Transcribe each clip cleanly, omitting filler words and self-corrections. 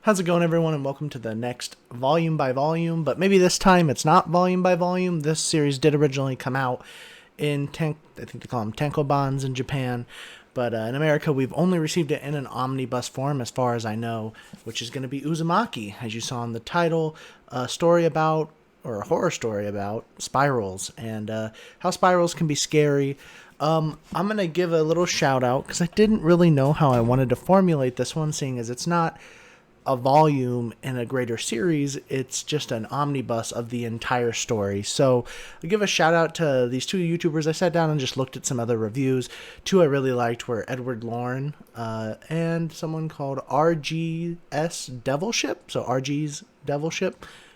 How's it going, everyone, and welcome to the next volume by volume, but maybe this time it's not volume by volume. This series did originally come out in, I think they call them tankobons in Japan, but in America we've only received it in an omnibus form, as far as I know, which is going to be Uzumaki, as you saw in the title, a story about, or a horror story about, spirals, and how spirals can be scary. I'm going to give a little shout out, because I didn't really know how I wanted to formulate this one, seeing as it's not a volume in a greater series, it's just an omnibus of the entire story. So I'll give a shout out to these two YouTubers. I sat down and just looked at some other reviews. Two I really liked were Edward Lauren and someone called RGS Devilship. So RG's Devilship,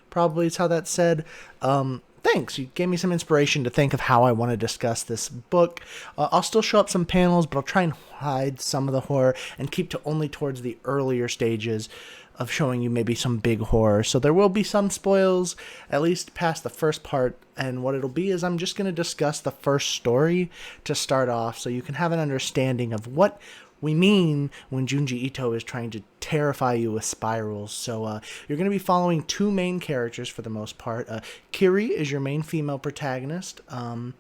probably is how that's said. Thanks. You gave me some inspiration to think of how I want to discuss this book. I'll still show up some panels, but I'll try and hide some of the horror and keep to only towards the earlier stages of showing you maybe some big horror. So there will be some spoils, at least past the first part. And what it'll be is I'm just going to discuss the first story to start off, so you can have an understanding of what we mean when Junji Ito is trying to terrify you with spirals. So you're going to be following two main characters for the most part. Kiri is your main female protagonist, and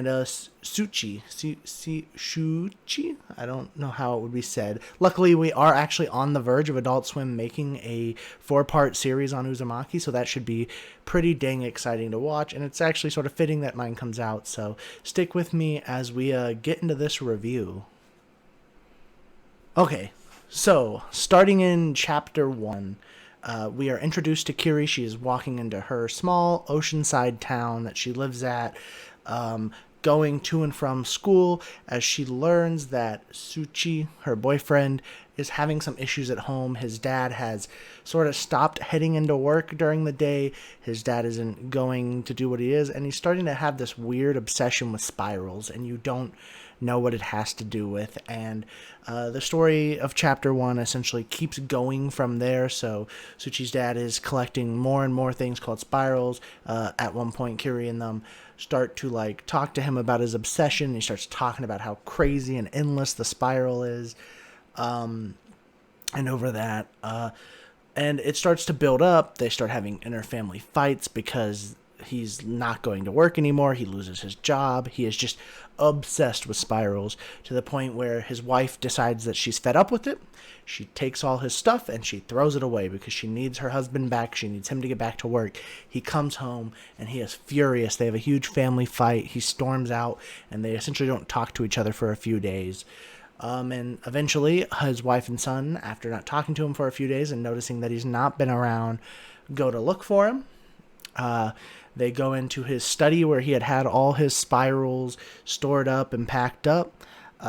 Shuchi, I don't know how it would be said. Luckily, we are actually on the verge of Adult Swim making a 4-part series on Uzumaki, so that should be pretty dang exciting to watch, and it's actually sort of fitting that mine comes out, so stick with me as we get into this review. Okay, so starting in chapter 1, we are introduced to Kiri. She is walking into her small oceanside town that she lives at, going to and from school, as she learns that Shuchi, her boyfriend, is having some issues at home. His dad has sort of stopped heading into work during the day. His dad isn't going to do what he is, and he's starting to have this weird obsession with spirals, and you don't know what it has to do with. And the story of chapter 1 essentially keeps going from there. So Suchi's dad is collecting more and more things called spirals. At one point, Kiri and them start to talk to him about his obsession. He starts talking about how crazy and endless the spiral is. And over that, and it starts to build up. They start having inter-family fights because he's not going to work anymore. He loses his job. He is just obsessed with spirals, to the point where his wife decides that she's fed up with it. She takes all his stuff and she throws it away because she needs her husband back. She needs him to get back to work. He comes home and he is furious. They have a huge family fight. He storms out and they essentially don't talk to each other for a few days. And eventually his wife and son, after not talking to him for a few days and noticing that he's not been around, go to look for him. They go into his study where he had all his spirals stored up and packed up.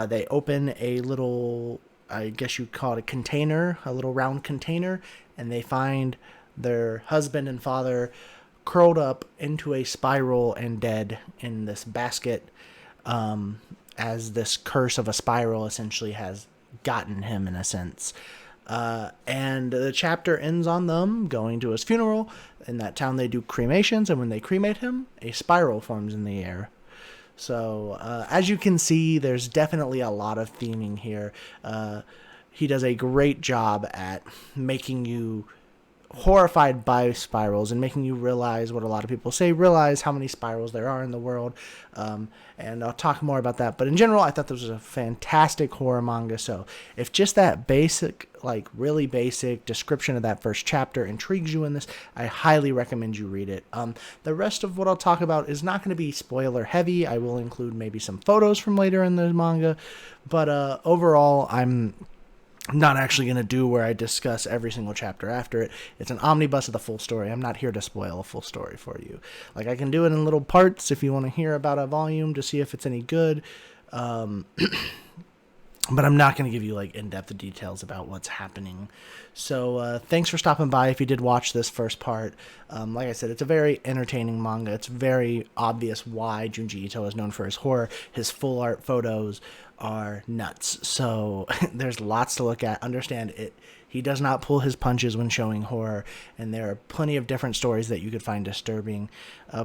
They open a little, I guess you'd call it a container, a little round container, and they find their husband and father curled up into a spiral and dead in this basket, as this curse of a spiral essentially has gotten him, in a sense. And the chapter ends on them going to his funeral. In that town they do cremations, and when they cremate him, a spiral forms in the air. So as you can see, there's definitely a lot of theming here. He does a great job at making you horrified by spirals and making you realize what a lot of people say, realize how many spirals there are in the world. And I'll talk more about that. But in general, I thought this was a fantastic horror manga. So if just that basic, really basic description of that first chapter intrigues you in this, I highly recommend you read it. The rest of what I'll talk about is not going to be spoiler heavy. I will include maybe some photos from later in the manga. But overall, I'm not actually going to do where I discuss every single chapter after it. It's an omnibus of the full story. I'm not here to spoil a full story for you. I can do it in little parts if you want to hear about a volume to see if it's any good. But I'm not going to give you in-depth details about what's happening. So thanks for stopping by if you did watch this first part. Like I said, it's a very entertaining manga. It's very obvious why Junji Ito is known for his horror. His full art photos are nuts. So there's lots to look at. Understand it. He does not pull his punches when showing horror, and there are plenty of different stories that you could find disturbing.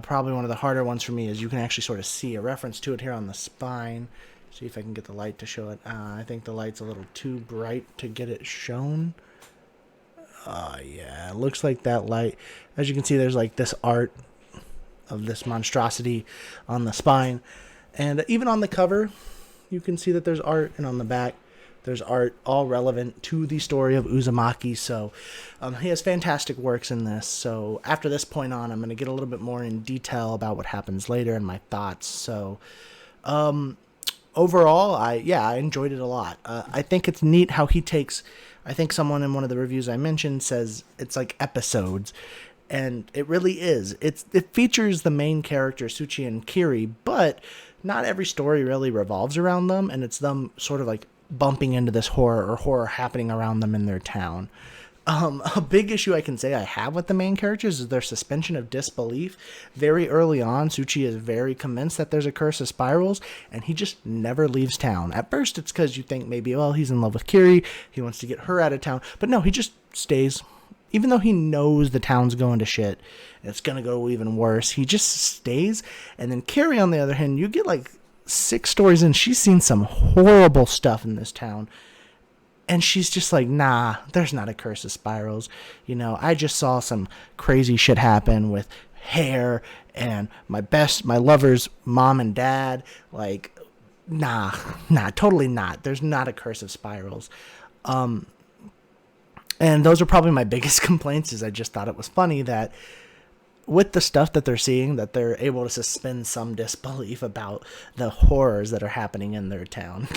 Probably one of the harder ones for me is you can actually sort of see a reference to it here on the spine. See if I can get the light to show it. I think the light's a little too bright to get it shown. Yeah, it looks like that light. As you can see, there's like this art of this monstrosity on the spine. And even on the cover, you can see that there's art, and on the back, there's art, all relevant to the story of Uzumaki. So he has fantastic works in this. So after this point on, I'm going to get a little bit more in detail about what happens later and my thoughts. So overall, I enjoyed it a lot. I think it's neat how he takes, I think someone in one of the reviews I mentioned says it's like episodes. And it really is. It features the main character, Suchi and Kiri, but not every story really revolves around them, and it's them sort of like bumping into this horror or horror happening around them in their town. A big issue I can say I have with the main characters is their suspension of disbelief. Very early on, Suchi is very convinced that there's a curse of spirals, and he just never leaves town. At first, it's because you think maybe, well, he's in love with Kiri, he wants to get her out of town, but no, he just stays. Even though he knows the town's going to shit, and it's going to go even worse, he just stays. And then Carrie, on the other hand, you get like 6 stories in, she's seen some horrible stuff in this town. And she's just like, nah, there's not a curse of spirals. You know, I just saw some crazy shit happen with hair and my lover's mom and dad. Like, nah, totally not. There's not a curse of spirals. And those are probably my biggest complaints, is I just thought it was funny that with the stuff that they're seeing, that they're able to suspend some disbelief about the horrors that are happening in their town.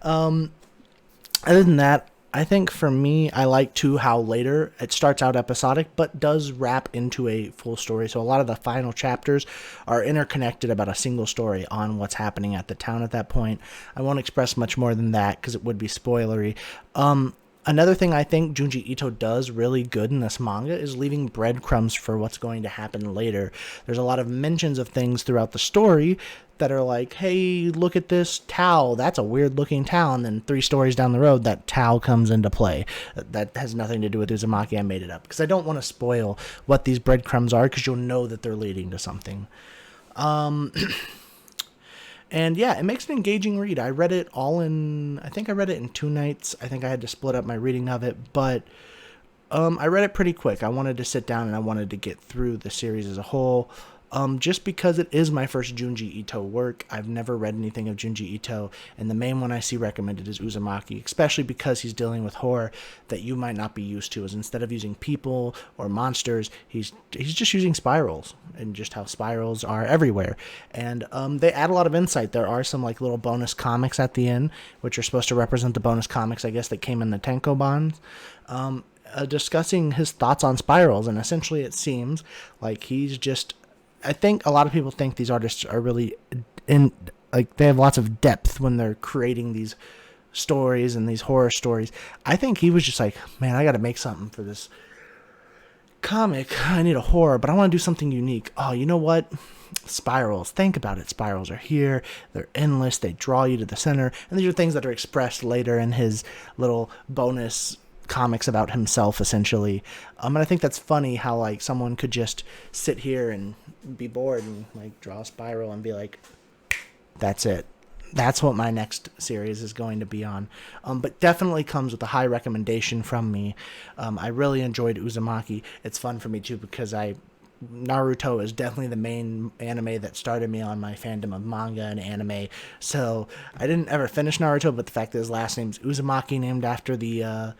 Other than that, I think for me, I like too how later it starts out episodic, but does wrap into a full story. So a lot of the final chapters are interconnected about a single story on what's happening at the town at that point. I won't express much more than that because it would be spoilery. Another thing I think Junji Ito does really good in this manga is leaving breadcrumbs for what's going to happen later. There's a lot of mentions of things throughout the story that are like, hey, look at this towel. That's a weird looking towel. And then 3 stories down the road, that towel comes into play. That has nothing to do with Uzumaki. I made it up because I don't want to spoil what these breadcrumbs are, because you'll know that they're leading to something. And yeah, it makes an engaging read. I read it in 2 nights. I think I had to split up my reading of it, but I read it pretty quick. I wanted to sit down and I wanted to get through the series as a whole. Just because it is my first Junji Ito work. I've never read anything of Junji Ito, and the main one I see recommended is Uzumaki, especially because he's dealing with horror that you might not be used to, as instead of using people or monsters, he's just using spirals, and just how spirals are everywhere. And they add a lot of insight. There are some like little bonus comics at the end, which are supposed to represent the bonus comics, I guess, that came in the Tankobons. Discussing his thoughts on spirals, and essentially it seems like he's just, I think a lot of people think these artists are really they have lots of depth when they're creating these stories and these horror stories. I think he was just like, man, I got to make something for this comic. I need a horror, but I want to do something unique. Oh, you know what? Spirals. Think about it. Spirals are here. They're endless. They draw you to the center. And these are things that are expressed later in his little bonus comics about himself, essentially. And I think that's funny how like someone could just sit here and be bored and like draw a spiral and be like, that's it. That's what my next series is going to be on. But definitely comes with a high recommendation from me. I really enjoyed Uzumaki. It's fun for me too because Naruto is definitely the main anime that started me on my fandom of manga and anime. So I didn't ever finish Naruto, but the fact that his last name's Uzumaki, named after the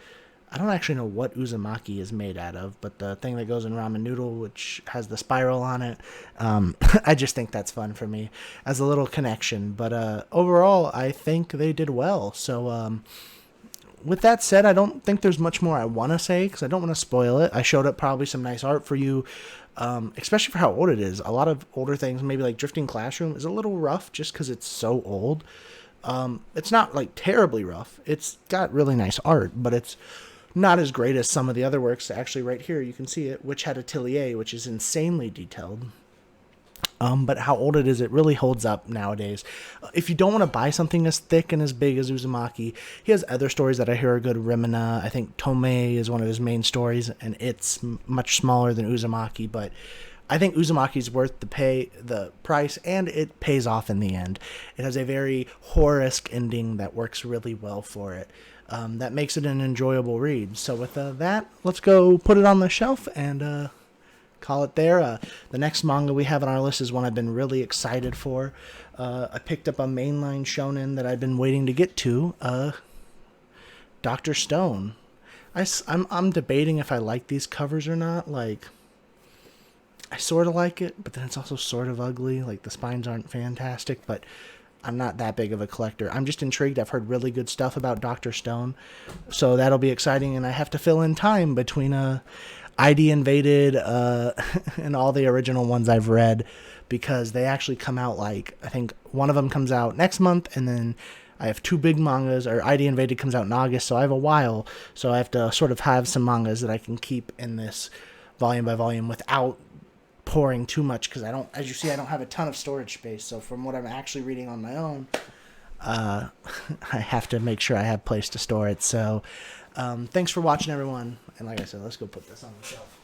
I don't actually know what Uzumaki is made out of, but the thing that goes in ramen noodle, which has the spiral on it, I just think that's fun for me as a little connection. But overall, I think they did well. So with that said, I don't think there's much more I want to say because I don't want to spoil it. I showed up probably some nice art for you, especially for how old it is. A lot of older things, maybe like Drifting Classroom, is a little rough just because it's so old. It's not like terribly rough. It's got really nice art, but it's not as great as some of the other works. Actually, right here, you can see it, Witch Hat Atelier, which is insanely detailed. But how old it is, it really holds up nowadays. If you don't want to buy something as thick and as big as Uzumaki, he has other stories that I hear are good. Rimina, I think Tomei is one of his main stories, and it's much smaller than Uzumaki, but I think Uzumaki's worth the price, and it pays off in the end. It has a very horror-esque ending that works really well for it. that makes it an enjoyable read. So with that, let's go put it on the shelf and call it there. The next manga we have on our list is one I've been really excited for. I picked up a mainline shonen that I've been waiting to get to, Dr. Stone. I'm debating if I like these covers or not. Like, I sort of like it, but then it's also sort of ugly. Like, the spines aren't fantastic, but I'm not that big of a collector. I'm just intrigued. I've heard really good stuff about Dr. Stone, so that'll be exciting. And I have to fill in time between ID Invaded and all the original ones I've read, because they actually come out, like, I think one of them comes out next month, and then I have two big mangas, or ID Invaded comes out in August, so I have a while. So I have to sort of have some mangas that I can keep in this volume by volume without pouring too much, because I don't, as you see, I don't have a ton of storage space. So from what I'm actually reading on my own, I have to make sure I have place to store it. So thanks for watching, everyone. And like I said, let's go put this on the shelf.